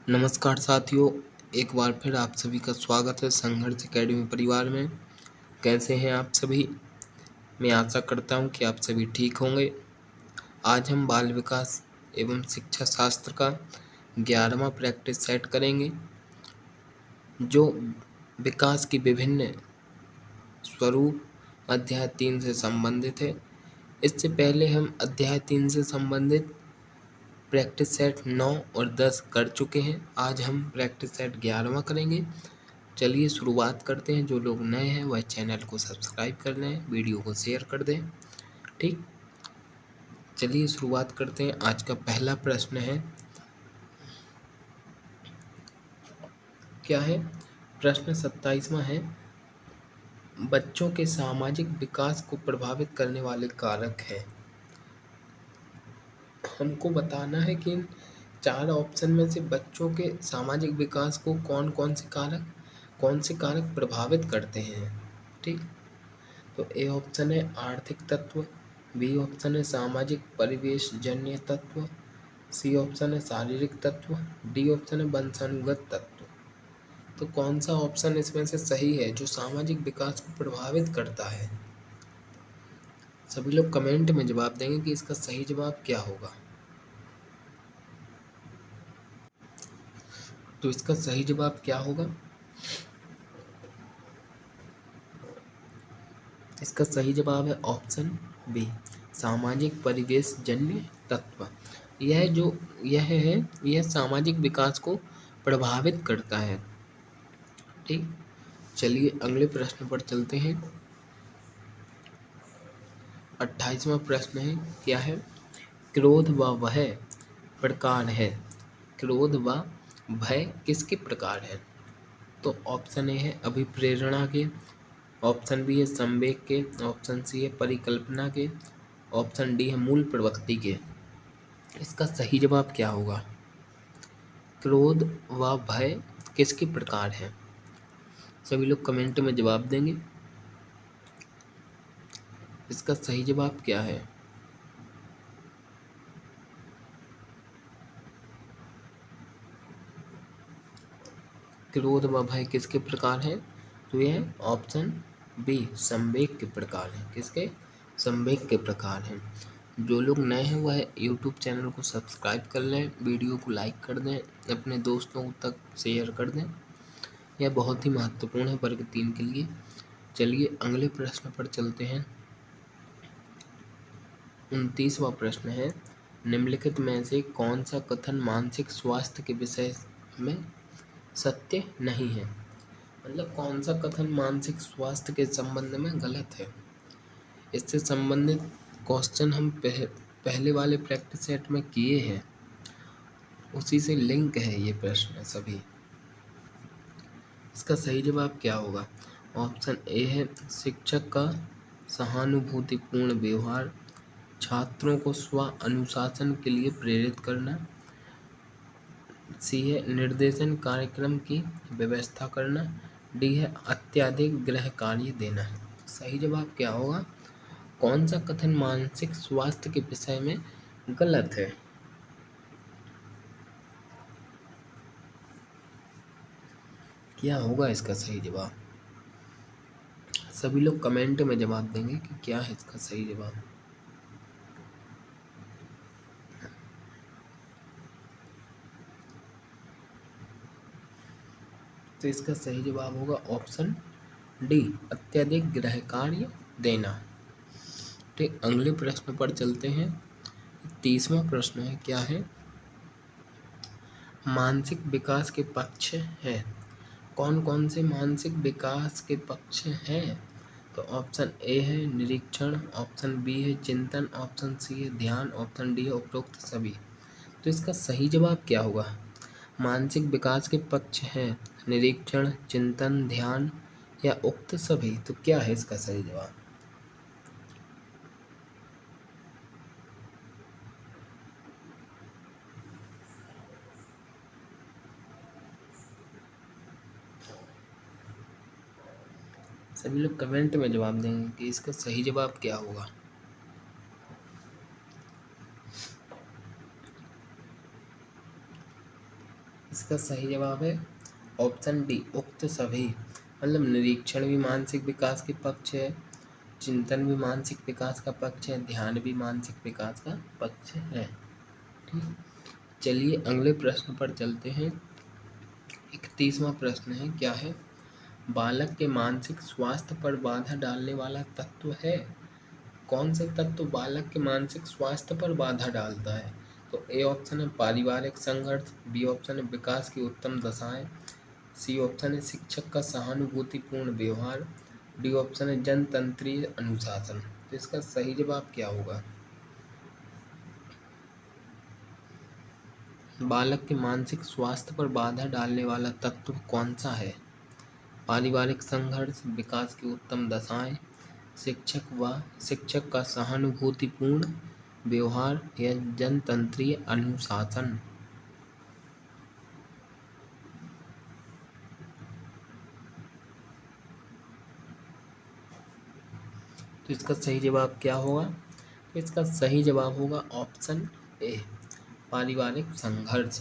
नमस्कार साथियों, एक बार फिर आप सभी का स्वागत है संघर्ष एकेडमी परिवार में। कैसे हैं आप सभी? मैं आशा करता हूं कि आप सभी ठीक होंगे। आज हम बाल विकास एवं शिक्षा शास्त्र का 11वां प्रैक्टिस सेट करेंगे, जो विकास की विभिन्न स्वरूप अध्याय 3 से संबंधित है। इससे पहले हम अध्याय 3 से संबंधित प्रैक्टिस सेट 9 और 10 कर चुके हैं। आज हम प्रैक्टिस सेट 11वां करेंगे। चलिए शुरुआत करते हैं। जो लोग नए हैं वह चैनल को सब्सक्राइब कर लें, वीडियो को शेयर कर दें। ठीक, चलिए शुरुआत करते हैं। आज का पहला प्रश्न है, क्या है? प्रश्न 27वां है, बच्चों के सामाजिक विकास को प्रभावित करने वाले कारक हैं। हमको बताना है कि इन 4 ऑप्शन में से बच्चों के सामाजिक विकास को कौन से कारक प्रभावित करते हैं। ठीक, तो ए ऑप्शन है आर्थिक तत्व, बी ऑप्शन है सामाजिक परिवेश जन्य तत्व, सी ऑप्शन है शारीरिक तत्व, डी ऑप्शन है वंशानुगत तत्व। तो कौन सा ऑप्शन इसमें से सही है जो सामाजिक विकास को प्रभावित करता है? सभी लोग कमेंट में जवाब देंगे कि इसका सही जवाब क्या होगा। तो इसका सही जवाब क्या होगा? इसका सही जवाब है ऑप्शन बी, सामाजिक परिवेश जन्य तत्व। यह सामाजिक विकास को प्रभावित करता है। ठीक, चलिए अगले प्रश्न पर चलते हैं। 28वां प्रश्न है, क्या है? क्रोध व भय प्रकार है। क्रोध व भय किसके प्रकार है? तो ऑप्शन ए है अभिप्रेरणा के, ऑप्शन बी है संवेग के, ऑप्शन सी है परिकल्पना के, ऑप्शन डी है मूल प्रवृत्ति के। इसका सही जवाब क्या होगा? क्रोध व भय किसके प्रकार है? सभी लोग कमेंट में जवाब देंगे। इसका सही जवाब क्या है? क्रोध व भय किसके प्रकार है? तो यह ऑप्शन बी संवेग के प्रकार है। किसके? संवेग के प्रकार हैं। जो लोग नए हैं वह यूट्यूब चैनल को सब्सक्राइब कर लें, वीडियो को लाइक कर दें, अपने दोस्तों तक शेयर कर दें। यह बहुत ही महत्वपूर्ण है वर्ग 3 के लिए। चलिए अगले प्रश्न पर चलते हैं। 29वां प्रश्न है, निम्नलिखित में से कौन सा कथन मानसिक स्वास्थ्य के विषय में सत्य नहीं है? मतलब कौन सा कथन मानसिक स्वास्थ्य के संबंध में गलत है? इससे संबंधित क्वेश्चन हम पहले वाले प्रैक्टिस सेट में किए हैं, उसी से लिंक है ये प्रश्न सभी। इसका सही जवाब क्या होगा? ऑप्शन ए है शिक्षक का सहानुभूतिपूर्ण व्यवहार, छात्रों को स्व अनुशासन के लिए प्रेरित करना, सी है निर्देशन कार्यक्रम की व्यवस्था करना, डी है अत्यधिक गृह कार्य देना। सही जवाब क्या होगा? कौन सा कथन मानसिक स्वास्थ्य के विषय में गलत है? क्या होगा इसका सही जवाब? सभी लोग कमेंट में जवाब देंगे कि क्या है इसका सही जवाब। तो इसका सही जवाब होगा ऑप्शन डी, अत्यधिक गृह कार्य देना। ठीक, अगले प्रश्न पर चलते हैं। 30वां प्रश्न है, क्या है? मानसिक विकास के पक्ष हैं। कौन कौन से मानसिक विकास के पक्ष हैं? तो ऑप्शन ए है निरीक्षण, ऑप्शन बी है चिंतन, ऑप्शन सी है ध्यान, ऑप्शन डी है उपरोक्त सभी। तो इसका सही जवाब क्या होगा? मानसिक विकास के पक्ष हैं निरीक्षण, चिंतन, ध्यान या उक्त सभी। तो क्या है इसका सही जवाब? सभी लोग कमेंट में जवाब देंगे कि इसका सही जवाब क्या होगा। इसका सही जवाब है ऑप्शन डी, उक्त सभी। मतलब निरीक्षण भी मानसिक विकास के पक्ष है, चिंतन भी मानसिक विकास का पक्ष है, ध्यान भी मानसिक विकास का पक्ष है। ठीक, चलिए अगले प्रश्न पर चलते हैं। 31वां प्रश्न है, क्या है? बालक के मानसिक स्वास्थ्य पर बाधा डालने वाला तत्व है। कौन से तत्व बालक के मानसिक स्वास्थ्य पर बाधा डालता है? तो ए ऑप्शन है पारिवारिक संघर्ष, बी ऑप्शन है विकास की उत्तम दशाएं, सी ऑप्शन है शिक्षक का सहानुभूतिपूर्ण व्यवहार, डी ऑप्शन है जनतंत्रीय अनुशासन। तो इसका सही जवाब क्या होगा? बालक के मानसिक स्वास्थ्य पर बाधा डालने वाला तत्व कौन सा है? पारिवारिक संघर्ष, विकास की उत्तम दशाएं, शिक्षक का सहानुभूतिपूर्ण व्यवहार या जनतंत्रीय अनुशासन। तो इसका सही जवाब क्या होगा? तो इसका सही जवाब होगा ऑप्शन ए, पारिवारिक संघर्ष,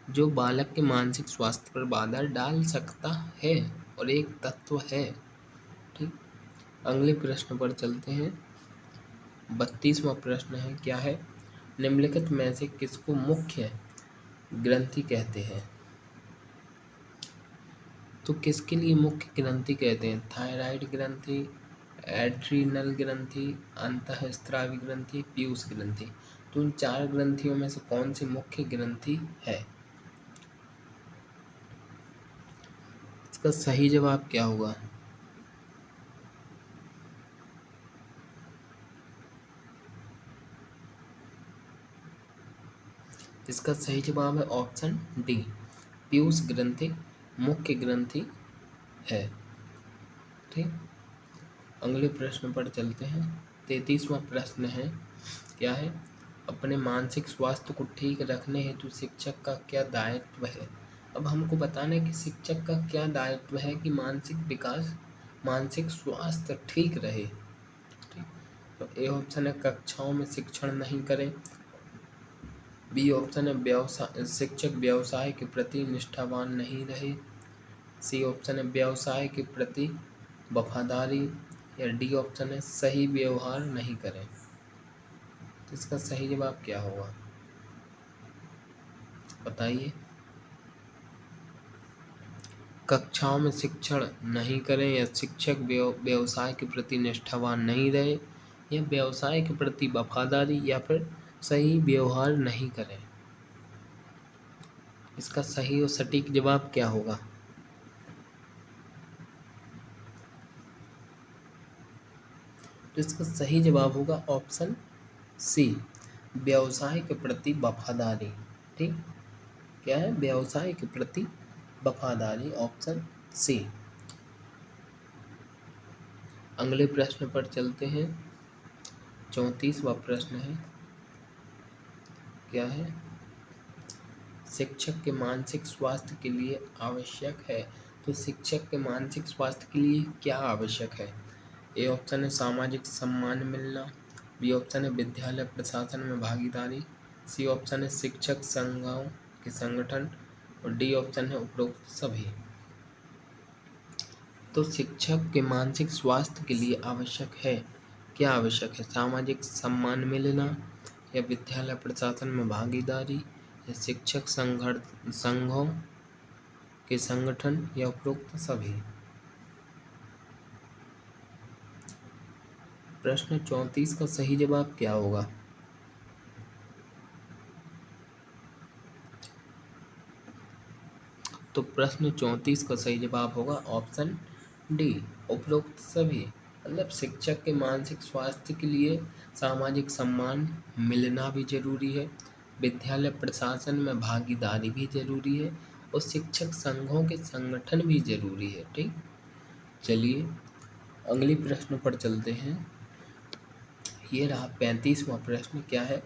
जो बालक के मानसिक स्वास्थ्य पर बाधा डाल सकता है और एक तत्व है। ठीक, अगले प्रश्न पर चलते हैं। 32वां प्रश्न है, क्या है? निम्नलिखित में से किसको मुख्य ग्रंथि कहते हैं? तो किसके लिए मुख्य ग्रंथि कहते हैं? थायराइड ग्रंथि, एड्रीनल ग्रंथि, अंतःस्रावी ग्रंथि, पीयूष ग्रंथि। तो इन 4 ग्रंथियों में से कौन सी मुख्य ग्रंथि है? इसका सही जवाब क्या होगा? इसका सही जवाब है ऑप्शन डी, पीयूष ग्रंथि मुख्य ग्रंथि है। ठीक, अगले प्रश्न पर चलते हैं। 33वां प्रश्न है, क्या है? अपने मानसिक स्वास्थ्य को ठीक रखने हेतु शिक्षक का क्या दायित्व है? अब हमको बताना है कि शिक्षक का क्या दायित्व है कि मानसिक विकास, मानसिक स्वास्थ्य ठीक रहे। ठीक, तो ए ऑप्शन है कक्षाओं में शिक्षण नहीं करें, बी ऑप्शन है शिक्षक व्यवसाय के प्रति निष्ठावान नहीं रहे, सी ऑप्शन है व्यवसाय के प्रति वफादारी, या डी ऑप्शन है सही व्यवहार नहीं करें। तो इसका सही जवाब क्या होगा? बताइए। कक्षाओं में शिक्षण नहीं करें, या शिक्षक व्यवसाय के प्रति निष्ठावान नहीं रहे, या व्यवसाय के प्रति वफादारी, या फिर सही व्यवहार नहीं करें। इसका सही और सटीक जवाब क्या होगा? तो इसका सही जवाब होगा ऑप्शन सी, व्यवसाय के प्रति वफादारी। ठीक, क्या है? व्यवसाय के प्रति वफादारी, ऑप्शन सी। अगले प्रश्न पर चलते हैं। 34वां प्रश्न है, क्या है? शिक्षक के मानसिक स्वास्थ्य के लिए आवश्यक है। तो शिक्षक के मानसिक स्वास्थ्य के लिए क्या आवश्यक है? ए ऑप्शन है सामाजिक सम्मान मिलना, बी ऑप्शन है विद्यालय प्रशासन में भागीदारी, सी ऑप्शन है शिक्षक संघों के संगठन, और डी ऑप्शन है उपरोक्त सभी। तो शिक्षक के मानसिक स्वास्थ्य के लिए आवश्यक है, क्या आवश्यक है? सामाजिक सम्मान मिलना, या विद्यालय प्रशासन में भागीदारी, या शिक्षक संघों के संगठन, या उपरोक्त सभी। प्रश्न 34 का सही जवाब क्या होगा? तो प्रश्न 34 का सही जवाब होगा ऑप्शन डी, उपरोक्त सभी। मतलब शिक्षक के मानसिक स्वास्थ्य के लिए सामाजिक सम्मान मिलना भी जरूरी है, विद्यालय प्रशासन में भागीदारी भी जरूरी है, और शिक्षक संघों के संगठन भी जरूरी है। ठीक, चलिए अगले प्रश्न पर चलते हैं। ये रहा 35वां प्रश्न, क्या है?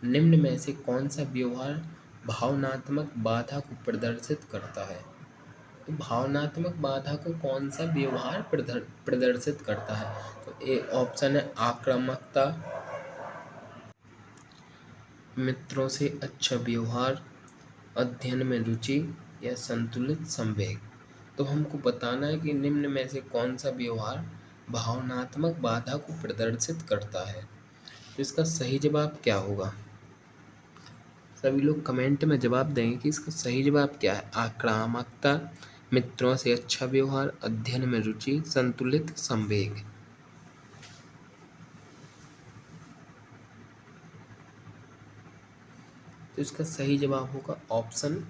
निम्न में से कौन सा व्यवहार भावनात्मक बाधा को प्रदर्शित करता है? तो भावनात्मक बाधा को कौन सा व्यवहार प्रदर्शित करता है? तो ए ऑप्शन है आक्रामकता, मित्रों से अच्छा व्यवहार, अध्ययन में रुचि या संतुलित संवेग। तो हमको बताना है कि निम्न में से कौन सा व्यवहार भावनात्मक बाधा को प्रदर्शित करता है। तो इसका सही जवाब क्या होगा? सभी लोग कमेंट में जवाब देंगे कि इसका सही जवाब क्या है। आक्रामकता, मित्रों से अच्छा व्यवहार, अध्ययन में रुचि, संतुलित संवेग। तो इसका सही जवाब होगा ऑप्शन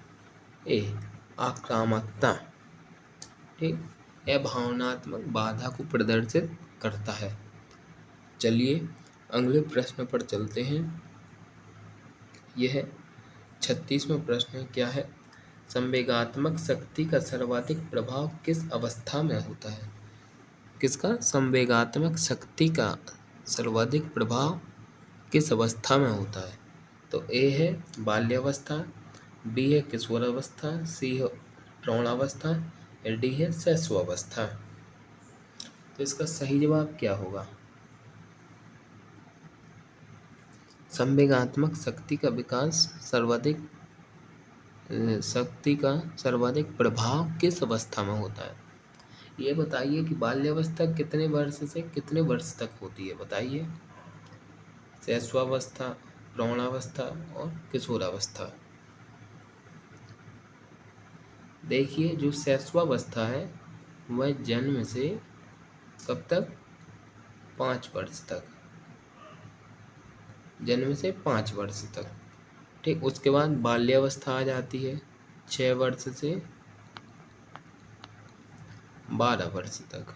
ए, आक्रामकता। ठीक, यह भावनात्मक बाधा को प्रदर्शित करता है। चलिए अगले प्रश्न पर चलते हैं। यह 36वां प्रश्न है। क्या है? संवेगात्मक शक्ति का सर्वाधिक प्रभाव किस अवस्था में होता है? किसका? संवेगात्मक शक्ति का सर्वाधिक प्रभाव किस अवस्था में होता है? तो ए है बाल्यावस्था, बी है किशोरावस्था, सी है प्रौढ़ावस्था या डी है शैशवावस्था। तो इसका सही जवाब क्या होगा? संवेगात्मक शक्ति का विकास शक्ति का सर्वाधिक प्रभाव किस अवस्था में होता है? ये बताइए कि बाल्यावस्था कितने वर्ष से कितने वर्ष तक होती है? बताइए। शैशवावस्था, प्रौढ़ावस्था और किशोरावस्था। देखिए, जो शैशवावस्था है वह जन्म से कब तक? 5 वर्ष तक। जन्म से 5 वर्ष तक। ठीक, उसके बाद बाल्यावस्था आ जाती है 6 वर्ष से 12 वर्ष तक।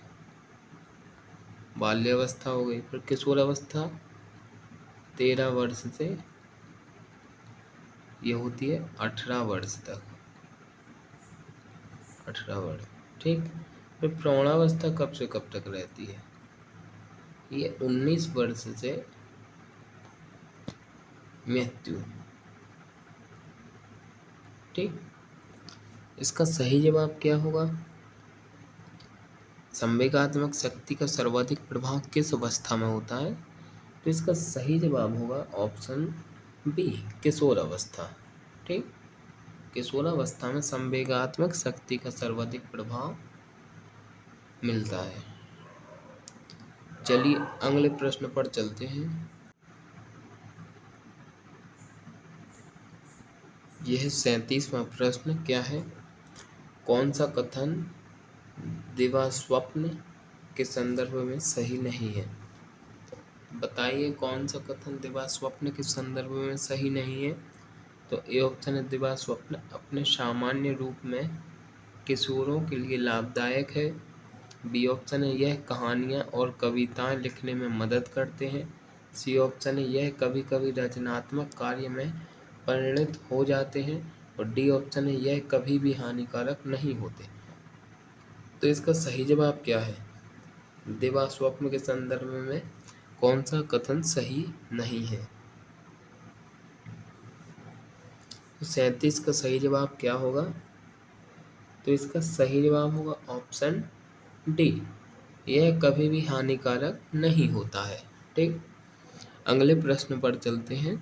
बाल्यावस्था हो गई। फिर किशोरावस्था 13 वर्ष से ये होती है 18 वर्ष तक। 18 वर्ष। ठीक, फिर प्रौढ़ावस्था कब से कब तक रहती है? ये 19 वर्ष से मृत्यु। ठीक, इसका सही जवाब क्या होगा? संवेगात्मक शक्ति का सर्वाधिक प्रभाव किस अवस्था में होता है? तो इसका सही जवाब होगा ऑप्शन बी, किशोरावस्था। ठीक, किशोरावस्था में संवेगात्मक शक्ति का सर्वाधिक प्रभाव मिलता है। चलिए अगले प्रश्न पर चलते हैं। यह 37वां प्रश्न। क्या है? कौन सा कथन दिवास्वप्न के संदर्भ में सही नहीं है? बताइए कौन सा कथन दिवास्वप्न के संदर्भ में सही नहीं है? तो ए ऑप्शन है दिवास्वप्न अपने सामान्य रूप में किशोरों के लिए लाभदायक है। बी ऑप्शन है यह कहानियाँ और कविताएं लिखने में मदद करते हैं। सी ऑप्शन है यह कभी कभी रचनात्मक कार्य में परिणत हो जाते हैं। और डी ऑप्शन है यह कभी भी हानिकारक नहीं होते। तो इसका सही जवाब क्या है? दिवास्वप्न के संदर्भ में कौन सा कथन सही नहीं है? तो 37 का सही जवाब क्या होगा? तो इसका सही जवाब होगा ऑप्शन डी, यह कभी भी हानिकारक नहीं होता है। ठीक, अगले प्रश्न पर चलते हैं।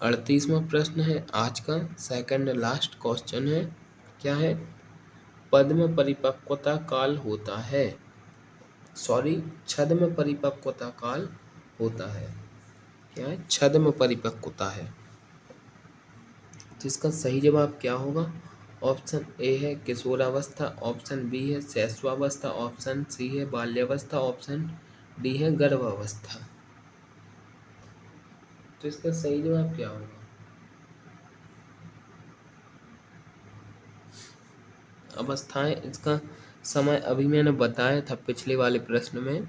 38वां प्रश्न है आज का, सेकंड लास्ट क्वेश्चन है। क्या है? छद्म परिपक्वता काल होता है। छद्म परिपक्वता काल होता है। क्या है? छद्म परिपक्वता है। तो इसका सही जवाब क्या होगा? ऑप्शन ए है किशोरावस्था, ऑप्शन बी है शैशवावस्था, ऑप्शन सी है बाल्यावस्था, ऑप्शन डी है गर्भावस्था। तो इसका सही जवाब क्या होगा? अवस्थाएं, इसका समय अभी मैंने बताया था पिछले वाले प्रश्न में।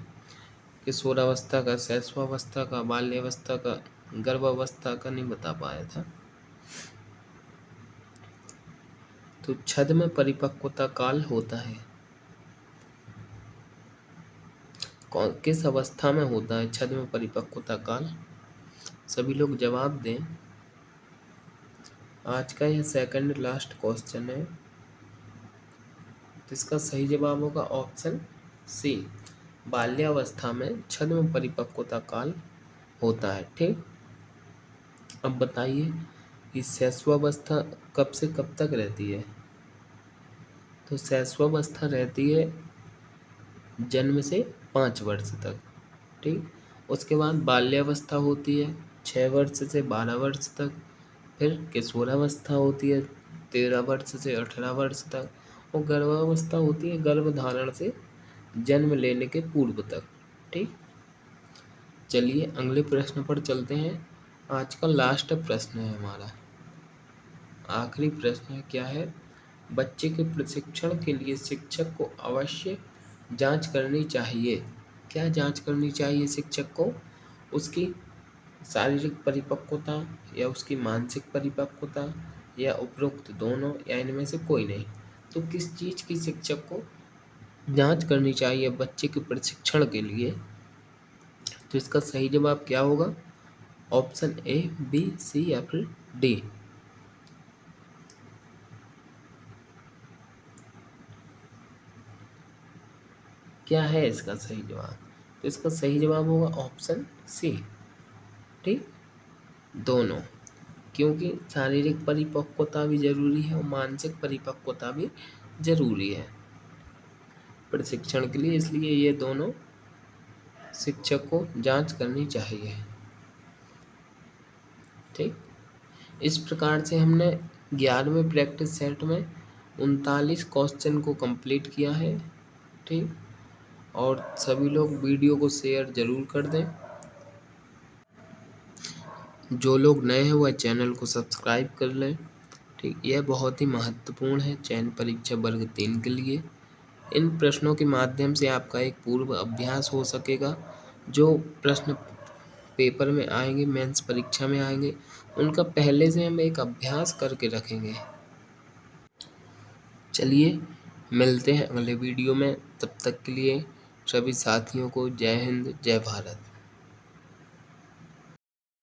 किशोरावस्था का, शैशवावस्था का, बाल्यावस्था का, गर्भावस्था का नहीं बता पाया था। तो छद्म परिपक्वता काल होता है। किस अवस्था में होता है छद्म परिपक्वता काल? सभी लोग जवाब दें। आज का यह सेकंड लास्ट क्वेश्चन है। तो इसका सही जवाब होगा ऑप्शन सी, बाल्यावस्था में छद्म परिपक्वता काल होता है। ठीक, अब बताइए कि शैशवावस्था कब से कब तक रहती है। तो शैशवावस्था रहती है जन्म से 5 वर्ष तक। ठीक, उसके बाद बाल्यावस्था होती है 6 वर्ष से 12 वर्ष तक। फिर किशोरावस्था होती है 13 वर्ष से 18 वर्ष तक। और गर्भावस्था होती है गर्भ धारण से जन्म लेने के पूर्व तक। ठीक, चलिए अगले प्रश्न पर चलते हैं। आज का लास्ट प्रश्न है हमारा, आखिरी प्रश्न है। क्या है? बच्चे के प्रशिक्षण के लिए शिक्षक को अवश्य जांच करनी चाहिए। क्या जांच करनी चाहिए शिक्षक को? उसकी शारीरिक परिपक्वता या उसकी मानसिक परिपक्वता या उपरोक्त दोनों या इनमें से कोई नहीं। तो किस चीज़ की शिक्षक को जांच करनी चाहिए बच्चे के प्रशिक्षण के लिए? तो इसका सही जवाब क्या होगा? ऑप्शन ए, बी, सी या फिर डी। क्या है इसका सही जवाब? तो इसका सही जवाब होगा ऑप्शन सी। ठीक, दोनों, क्योंकि शारीरिक परिपक्वता भी जरूरी है और मानसिक परिपक्वता भी जरूरी है प्रशिक्षण के लिए, इसलिए ये दोनों शिक्षक को जांच करनी चाहिए। ठीक, इस प्रकार से हमने 11वें प्रैक्टिस सेट में 39 क्वेश्चन को कंप्लीट किया है। ठीक, और सभी लोग वीडियो को शेयर जरूर कर दें। जो लोग नए हैं वह चैनल को सब्सक्राइब कर लें। ठीक, यह बहुत ही महत्वपूर्ण है चयन परीक्षा वर्ग 3 के लिए। इन प्रश्नों के माध्यम से आपका एक पूर्व अभ्यास हो सकेगा। जो प्रश्न पेपर में आएंगे, मेंस परीक्षा में आएंगे, उनका पहले से हम एक अभ्यास करके रखेंगे। चलिए मिलते हैं अगले वीडियो में, तब तक के लिए सभी साथियों को जय हिंद, जय भारत।